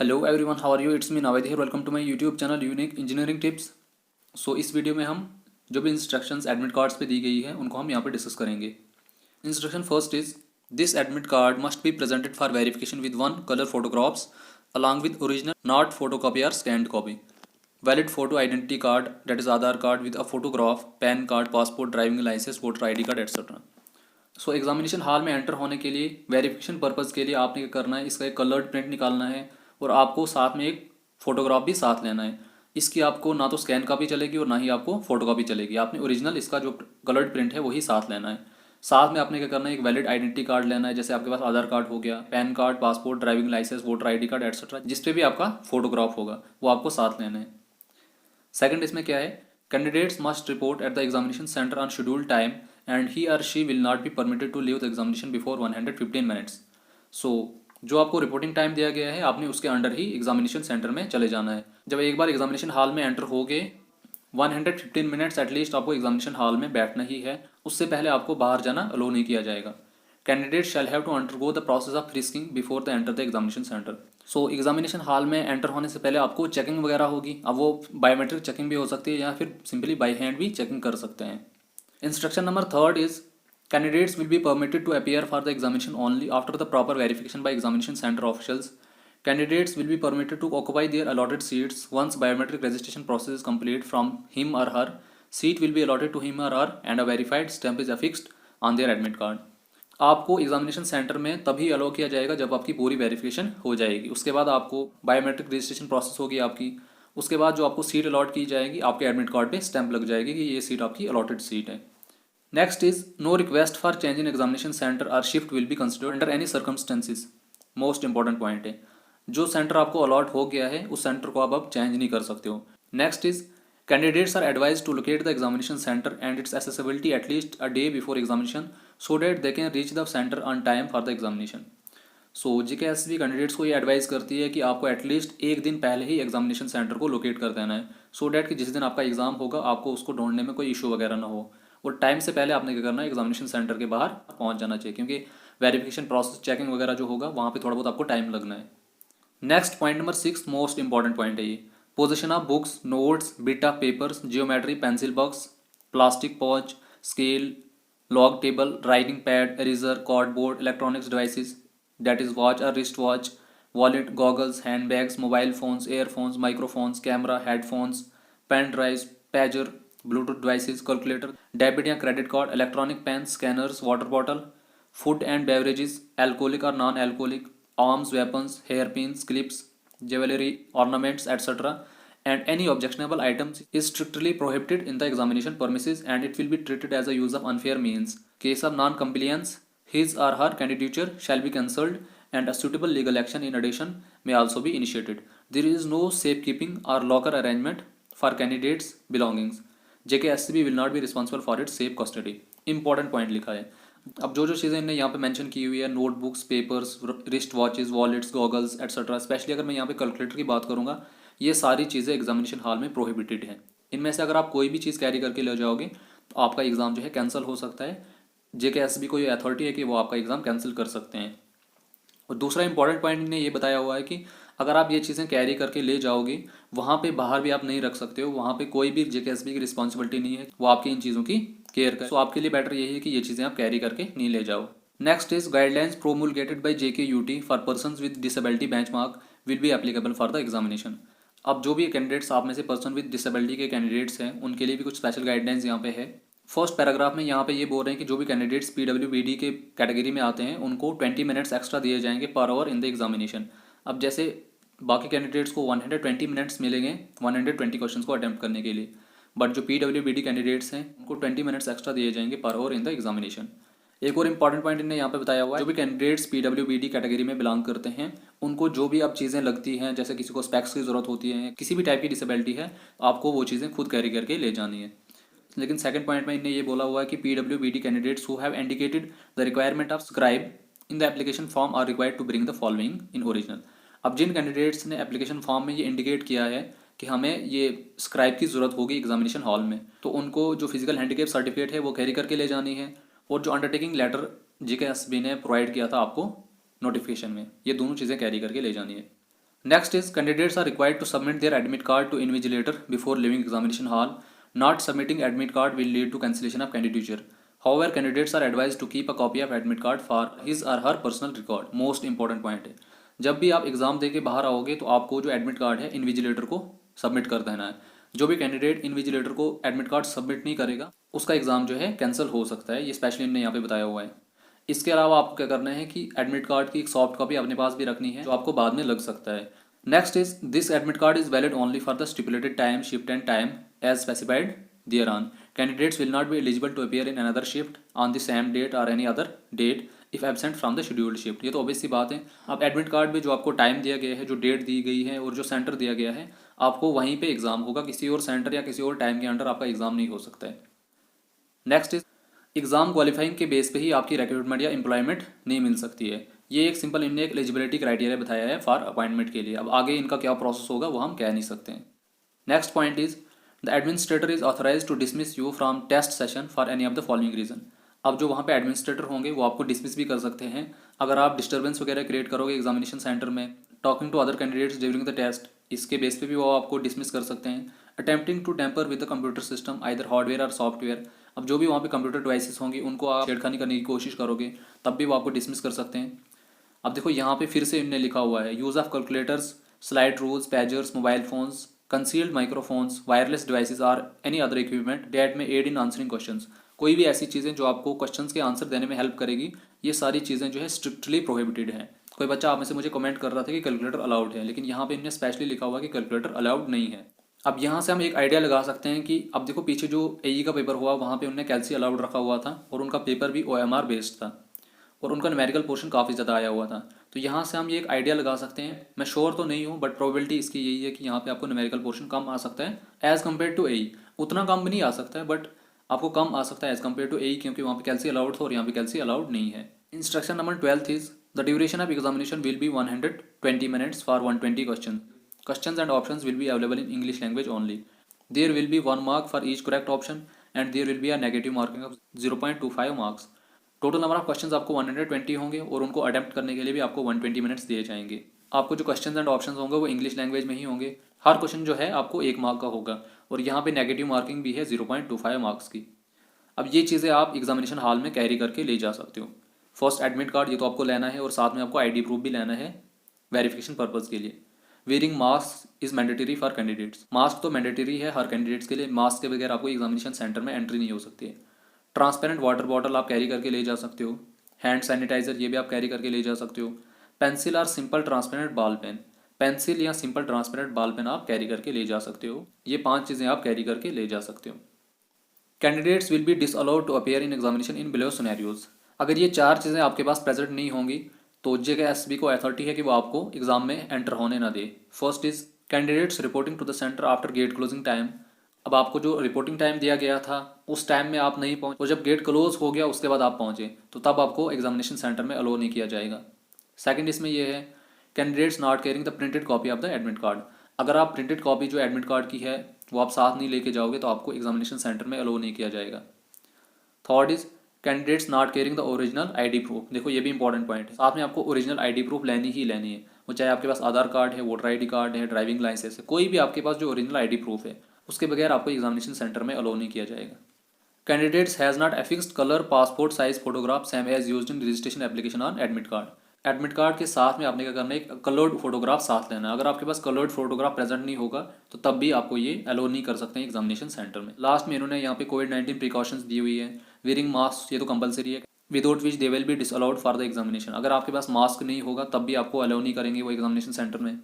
Hello everyone, how are you? It's me Naved here. Welcome to my YouTube channel unique engineering tips. So इस video में हम जो भी instructions admit cards पे दी गई है उनको हम यहाँ पे डिस्कस करेंगे। Instruction first is this admit card must be presented for verification with one colour photographs along with original not photocopy और scanned copy. Valid photo identity card that is Aadhaar card with a photograph, PAN card, passport, driving licence, voter I D card etcetera. So examination hall में enter होने के लिए verification purpose के लिए आपने क्या करना है, इसका एक कलर्ड प्रिंट निकालना है और आपको साथ में एक फ़ोटोग्राफ भी साथ लेना है। इसकी आपको ना तो स्कैन कॉपी चलेगी और ना ही आपको फ़ोटो कॉपी चलेगी। आपने ओरिजिनल इसका जो कलर्ड प्रिंट है वही साथ लेना है। साथ में आपने क्या करना है, एक वैलिड आइडेंटिटी कार्ड लेना है। जैसे आपके पास आधार कार्ड हो गया, PAN card, passport, driving licence, voter I D card etcetera, जिस पे भी आपका फोटोग्राफ होगा वो आपको साथ लेना है। सेकंड इसमें क्या है, candidates must report at the examination centre on schedule time and he और she will not be permitted to leave the examination before 115 minutes. So जो आपको रिपोर्टिंग टाइम दिया गया है आपने उसके अंडर ही एग्जामिनेशन सेंटर में चले जाना है। जब एक बार एग्जामिनेशन हॉल में एंटर हो गए 115 मिनट्स एटलीस्ट आपको एग्जामिनेशन हॉल में बैठना ही है। उससे पहले आपको बाहर जाना अलो नहीं किया जाएगा। Candidate shall have to undergo the process of frisking before the enter the examination centre. So examination hall में एंटर होने से पहले आपको चेकिंग वगैरह होगी। अब वो बायोमेट्रिक चेकिंग भी हो सकती है या फिर सिंपली बाई हैंड भी चेकिंग कर सकते हैं। Instruction number third is candidates will be permitted to appear for the examination only after the proper verification by examination centre officials. Candidates will be permitted to occupy their allotted seats once biometric registration process is complete from him or her. Seat will be allotted to him or her and a verified stamp is affixed on their admit card. आपको examination centre में तभी अलो किया जाएगा जब आपकी पूरी verification हो जाएगी। उसके बाद आपको बायोमेट्रिक रजिस्ट्रेशन प्रोसेस होगी आपकी। उसके बाद जो आपको सीट अलॉट की जाएगी आपके एडमिट कार्ड पे स्टैंप लग जाएगी कि ये सीट आपकी अलॉटेड सीट है। Next is no request for change in examination centre और shift will be considered under any circumstances. Most important point है, जो सेंटर आपको अलॉट हो गया है उस सेंटर को आप अब चेंज नहीं कर सकते हो। Next is candidates are advise to locate the examination centre and its accessibility at least a day before examination so that they can reach the centre on time for the examination. So GKSB candidates को ये advice करती है कि आपको at least एक दिन पहले ही examination centre को लोकेट कर देना है सो डैट कि जिस दिन आपका एग्जाम होगा आपको उसको ढूंढने में कोई इशू वगैरह ना हो। और टाइम से पहले आपने क्या करना है, एग्जामिनेशन सेंटर के बाहर पहुंच जाना चाहिए क्योंकि वेरिफिकेशन प्रोसेस चेकिंग वगैरह जो होगा वहाँ पे थोड़ा बहुत आपको टाइम लगना है। Next point number 6 most important point है ये, possession of books, notes, bit of papers, geometry, pencil box, plastic pouch, scale, log table, writing pad, eraser, cardboard, electronics devices that is watch और wrist watch, wallet, goggles, hand bags, mobile phones, earphones, microphones, camera, headphones, pen drives, pager, bluetooth devices, calculator, debit या credit card, electronic pen, scanners, water bottle, food and beverages, alcoholic और non alcoholic, arms, weapons, hairpins, clips, jewelry, ornaments, etc. and any objectionable items is strictly prohibited in the examination premises and it will be treated as a use of unfair means. Case of non-compliance, his or her candidature shall be cancelled and a suitable legal action in addition may also be initiated. There is no safekeeping or locker arrangement for candidates' belongings. JKSCB will not be responsible for its safe custody. Important point लिखा है। अब जो जो चीज़ें इन्हें यहाँ पे mention की हुई है, notebooks, papers, wrist watches, wallets, goggles etcetera, specially अगर मैं यहाँ पे कैलकुलेटर की बात करूँगा, ये सारी चीज़ें एग्जामिनेशन हॉल में प्रोहिबिटेड है। इनमें से अगर आप कोई भी चीज़ कैरी करके ले जाओगे तो आपका एग्ज़ाम जो है कैंसिल हो सकता है। JKSB को ये अथॉरिटी है कि वो आपका एग्ज़ाम कैंसिल कर सकते हैं। और दूसरा इंपॉर्टेंट पॉइंट इन्हें ये बताया हुआ है कि अगर आप ये चीज़ें कैरी करके ले जाओगे वहाँ पे बाहर भी आप नहीं रख सकते हो। वहाँ पे कोई भी JKSB की रिस्पॉन्सिबिलिटी नहीं है, वो आपकी इन चीज़ों की केयर करे। सो आपके लिए बेटर यही है कि ये चीज़ें आप कैरी करके नहीं ले जाओ। Next is guidelines promulgated by JKUT for persons with disability benchmark will be applicable for the examination. अब जो भी कैंडिडेट्स आप में से पर्सन विद डिसेबिलिटी के कैंडिडेट्स हैं उनके लिए भी कुछ स्पेशल गाइडलाइंस यहाँ पे है। फर्स्ट पैराग्राफ में यहाँ पे ये बोल रहे हैं कि जो भी कैंडिडेट्स PWBD के कैटेगरी में आते हैं उनको 20 मिनट्स एक्स्ट्रा दिए जाएंगे per hour in the examination. अब जैसे बाकी कैंडिडेट्स को 120 मिनट्स मिलेंगे 120 क्वेश्चंस को अटेम्प्ट करने के लिए, बट जो PWBD कैंडिडेट्स हैं उनको 20 मिनट्स एक्स्ट्रा दिए जाएंगे per hour in the examination. एक और इंपॉर्टेंट पॉइंट इन्हें यहाँ पे बताया हुआ है, जो भी कैंडिडेट्स PWBD कैटेगरी में बिलोंग करते हैं उनको जो भी अब चीज़ें लगती हैं, जैसे किसी को स्पेक्स की ज़रूरत होती है, किसी भी टाइप की डिसेबिलिटी है, आपको वो चीज़ें खुद कैरी करके ले जानी है। लेकिन सेकंड पॉइंट में इन्हें ये बोला हुआ है कि PWBD candidates who have indicated the requirement of scribe in the application form are required to bring the following in original. अब जिन कैंडिडेट्स ने एप्लीकेशन फॉर्म में ये इंडिकेट किया है कि हमें ये स्क्राइब की ज़रूरत होगी एग्जामिनेशन हॉल में, तो उनको जो फिजिकल हैंडीकेप सर्टिफिकेट है वो कैरी करके ले जानी है और जो अंडरटेकिंग लेटर JKSB ने प्रोवाइड किया था आपको नोटिफिकेशन में, ये दोनों चीज़ें कैरी करके ले जानी है। Next is candidates are required to submit their admit card to invigilator before leaving examination hall. Not submitting admit card will lead to cancellation of candidature. However, candidates are advised to keep a copy of admit card for his or her personal record. Most important point है, जब भी आप exam दे के बाहर आओगे तो आपको जो एडमिट कार्ड है इन्विजिलेटर को सबमिट कर देना है। जो भी कैंडिडेट इन्विजिलेटर को एडमिट कार्ड सबमिट नहीं करेगा उसका एग्जाम जो है कैंसिल हो सकता है, ये स्पेशली इन्होंने यहाँ पे बताया हुआ है। इसके अलावा आपको क्या करना है कि एडमिट कार्ड की एक सॉफ्ट कॉपी अपने पास भी रखनी है जो आपको बाद में लग सकता है। Next is this admit card is valid only for the stipulated time, shift end time as specified thereon. Candidates will not be eligible to appear in another shift on the same date or any other date if absent from the scheduled shift. ये तो obvious सी बात है। अब admit card में जो आपको time दिया गया है, जो डेट दी गई है और जो सेंटर दिया गया है, आपको वहीं पे एग्जाम होगा, किसी और सेंटर या किसी और टाइम के अंडर आपका एग्जाम नहीं हो सकता है। नेक्स्ट इज एग्जाम क्वालिफाइंग के बेस पे ही आपकी रिक्रूटमेंट या एम्प्लॉयमेंट नहीं मिल सकती है। ये एक सिंपल इनने एक एलिजिबिलिटी क्राइटेरिया बताया है फॉर अपॉइंटमेंट के लिए। अब आगे इनका क्या प्रोसेस होगा वो हम कह नहीं सकते हैं। Next point is the administrator is authorize to dismiss you from test session for any of the following reason. अब जो वहाँ पे एडमिनिस्ट्रेटर होंगे वो आपको डिसमिस भी कर सकते हैं अगर आप डिस्टर्बेंस वगैरह क्रिएट करोगे एग्जामिनेशन सेंटर में, talking to other candidates during the test, इसके बेस पे भी वो आपको डिसमिस कर सकते हैं। Attempting to tamper with the computer system either hardware और सॉफ्टवेयर, अब जो भी वहाँ पे कंप्यूटर डिवाइसेस होंगी उनको आप छेड़खानी करने की कोशिश करोगे तब भी वो आपको डिसमिस कर सकते हैं। अब देखो यहाँ पे फिर से इनने लिखा हुआ है use of calculators, slide rules, pagers, mobile phones, concealed microphones, wireless devices और any other equipment that may aid in answering questions. कोई भी ऐसी चीज़ें जो आपको क्वेश्चंस के आंसर देने में हेल्प करेगी, ये सारी चीज़ें जो है स्ट्रिक्टली प्रोहिबिटेड हैं। कोई बच्चा आप में से मुझे कमेंट कर रहा था कि कैलकुलेटर अलाउड है, लेकिन यहाँ पे इन्हें स्पेशली लिखा हुआ कि कैलकुलेटर अलाउड नहीं है। अब यहाँ से हम एक आइडिया लगा सकते हैं कि अब देखो पीछे जो एई का पेपर हुआ वहाँ पे उन्होंने कैल्सी अलाउड रखा हुआ था और उनका पेपर भी OMR बेस्ड था और उनका न्यूमेरिकल पोर्शन काफ़ी ज़्यादा आया हुआ था। तो यहाँ से हम ये एक आइडिया लगा सकते हैं, मैं श्योर तो नहीं हूँ बट प्रोबेबिलिटी इसकी यही है कि यहाँ पे आपको न्यूमेरिकल पोर्शन कम आ सकता है एज़ कम्पेयर टू एई। उतना कम भी नहीं आ सकता है बट आपको कम आ सकता है एज़ कम्पेयर टू एई, क्योंकि वहाँ पे कैल्सी अलाउड था और यहाँ पे कैल्सी अलाउड नहीं है। Instruction number 12 is the duration of examination will be 120 minutes for 120 question. Questions and options will be available in English language only. There will be 1 mark for each correct option and there will be a negative marking of 0.25 marks. Total number of questions आपको 120 होंगे और उनको attempt करने के लिए भी आपको 120 minutes दिए जाएंगे। आपको जो क्वेश्चंस एंड ऑप्शंस होंगे वो इंग्लिश लैंग्वेज में ही होंगे। हर क्वेश्चन जो है आपको 1 मार्क का होगा और यहाँ पे नेगेटिव मार्किंग भी है 0.25 मार्क्स की। अब ये चीज़ें आप एग्जामिनेशन हॉल में कैरी करके ले जा सकते हो। फर्स्ट एडमिट कार्ड ये तो आपको लेना है और साथ में आपको ID प्रूफ भी लेना है वेरिफिकेशन पर्पज़ के लिए। Wearing mask is mandatory for candidates, mask तो मैंडेटरी है हर कैंडिडेट्स के लिए, मास्क के बगैर आपको एग्जामिनेशन सेंटर में एंट्री नहीं हो सकती है। ट्रांसपेरेंट वाटर बॉटल आप कैरी करके ले जा सकते हो। हैंड सैनिटाइजर ये भी आप कैरी करके ले जा सकते हो। पेंसिल और simple transparent ball pen, pencil या सिंपल ट्रांसपेरेंट बॉल पेन आप कैरी करके ले जा सकते हो। ये 5 चीज़ें आप कैरी करके ले जा सकते हो। Candidates will be disallowed to appear in examination in below scenarios. अगर ये 4 चीज़ें आपके पास प्रेजेंट नहीं होंगी तो JKSB को अथॉरिटी है कि वो आपको एग्जाम में एंटर होने ना दे। First is candidates reporting to the centre after gate closing time. अब आपको जो रिपोर्टिंग टाइम दिया गया था उस टाइम में आप नहीं पहुंचे और जब गेट क्लोज हो गया उसके बाद आप पहुंचे तो तब आपको एग्जामिनेशन सेंटर में अलो नहीं किया जाएगा। सेकंड इसमें यह है candidates not carrying the printed copy of the admit card. अगर आप प्रिंटेड कॉपी जो एडमिट कार्ड की है वो आप साथ नहीं लेके जाओगे तो आपको एग्जामिनेशन सेंटर में अलो नहीं किया जाएगा। Third is candidates not carrying the original ID proof. देखो ये भी इंपॉर्टेंट पॉइंट है, साथ में आपको ओरिजिनल ID प्रूफ लेनी ही लेनी है। वो चाहे आपके पास आधार कार्ड है, वोटर ID कार्ड है, ड्राइविंग लाइसेंस है, कोई भी आपके पास जो ओरिजिनल ID प्रूफ है उसके बगैर आपको एग्जामिनेशन सेंटर में अलो नहीं किया जाएगा। Candidates has not affixed colour passport size photograph same as used in registration application on admit card. Admit card के साथ में आपने क्या करना है, एक कलर्ड फोटोग्राफ साथ लेना है। अगर आपके पास कलर्ड फोटोग्राफ प्रेजेंट नहीं होगा तो तब भी आपको ये अलो नहीं कर सकते हैं एग्जामिनेशन सेंटर में। लास्ट में इन्होंने यहाँ पे कोविड-19 प्रिकॉशंस दी हुई है। वेयरिंग मास्क ये तो कंपलसरी है, without which they will be disallowed for the examination. अगर आपके पास मास्क नहीं होगा तब भी आपको अलाउ नहीं करेंगे वो एग्जामिनेशन सेंटर में।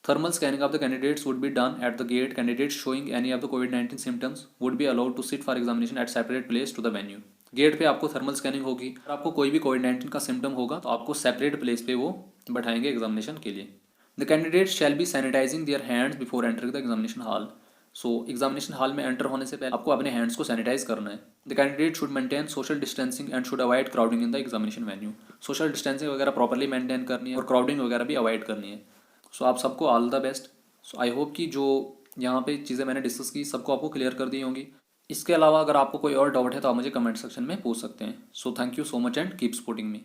Thermal scanning of the candidates would be done at the gate. Candidates showing any of the कोविड-19 symptoms would be allowed to sit for examination at separate place to the venue. Gate पे आपको thermal scanning होगी, अगर आपको कोई भी कोविड-19 का symptom होगा तो आपको सेपरेट प्लेस पे वो बैठाएंगे एग्जामिनेशन के लिए। The candidates shall be sanitising their hands before entering the examination hall. So examination hall में एंटर होने से पहले आपको अपने हैंड्स को सैनिटाइज करना है। The candidate should maintain social distancing and should avoid crowding in the examination venue. Social distancing वगैरह प्रॉपर्ली मेंटेन करनी है और क्राउडिंग वगैरह भी अवॉइड करनी है। सो आप सबको all the best. So I hope कि जो यहाँ पे चीज़ें मैंने डिस्कस की सबको आपको क्लियर कर दी होंगी। इसके अलावा अगर आपको कोई और डाउट है तो आप मुझे कमेंट सेक्शन में पूछ सकते हैं। So thank you so much and keep supporting me.